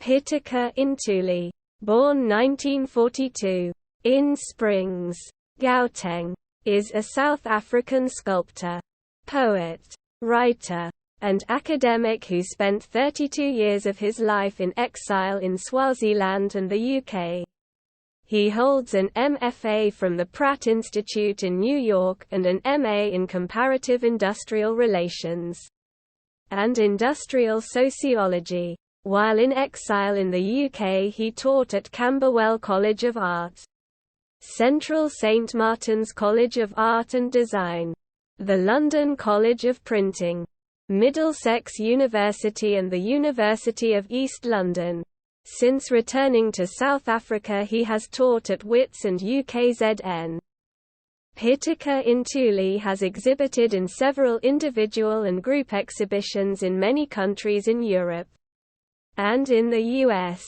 Pitika Ntuli, born 1942, in Springs, Gauteng, is a South African sculptor, poet, writer, and academic who spent 32 years of his life in exile in Swaziland and the UK. He holds an MFA from the Pratt Institute in New York and an MA in Comparative Industrial Relations and Industrial Sociology. While in exile in the UK, he taught at Camberwell College of Art, Central St Martin's College of Art and Design, the London College of Printing, Middlesex University and the University of East London. Since returning to South Africa, he has taught at Wits and UKZN. Pitika Ntuli has exhibited in several individual and group exhibitions in many countries in Europe and in the US,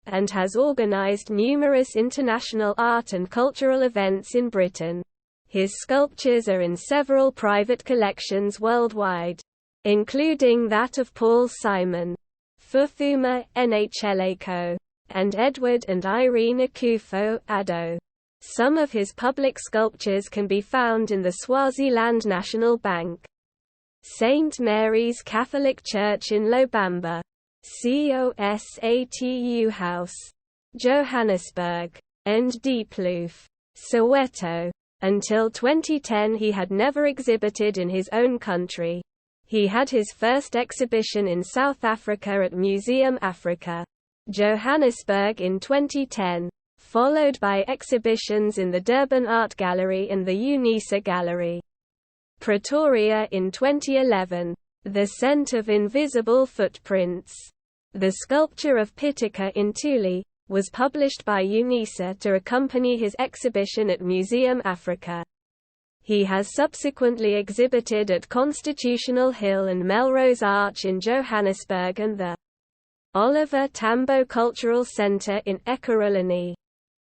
and has organized numerous international art and cultural events in Britain. His sculptures are in several private collections worldwide, including that of Paul Simon, Phuthuma Nhleko, and Edward and Irene Akufo-Addo. Some of his public sculptures can be found in the Swaziland National Bank, St. Mary's Catholic Church in Lobamba, COSATU House, Johannesburg, and Dieploof, Soweto. Until 2010 he had never exhibited in his own country. He had his first exhibition in South Africa at Museum Africa, Johannesburg in 2010, followed by exhibitions in the Durban Art Gallery and the UNISA Gallery, Pretoria in 2011. The Scent of Invisible Footprints, the Sculpture of Pitika Ntuli, was published by UNISA to accompany his exhibition at Museum Africa. He has subsequently exhibited at Constitutional Hill and Melrose Arch in Johannesburg and the Oliver Tambo Cultural Centre in Ekhuruleni.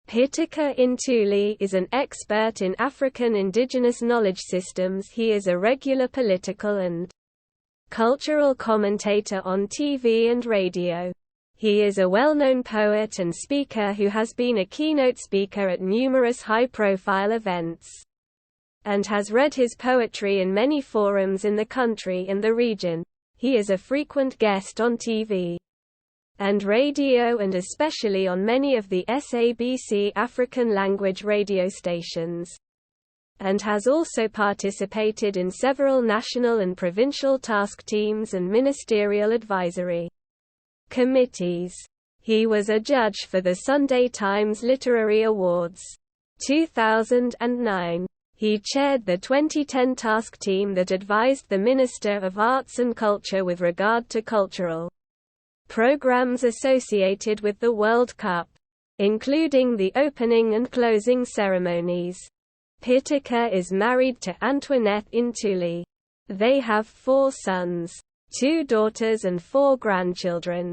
Pitika Ntuli is an expert in African indigenous knowledge systems. He is a regular political and cultural commentator on TV and radio. He is a well-known poet and speaker who has been a keynote speaker at numerous high-profile events, and has read his poetry in many forums in the country and the region. He is a frequent guest on TV and radio, and especially on many of the SABC African language radio stations, and has also participated in several national and provincial task teams and ministerial advisory committees. He was a judge for the Sunday Times Literary Awards 2009. He chaired the 2010 task team that advised the Minister of Arts and Culture with regard to cultural programs associated with the World Cup, including the opening and closing ceremonies. Pitika is married to Antoinette Ntuli. They have 4 sons, 2 daughters and 4 grandchildren.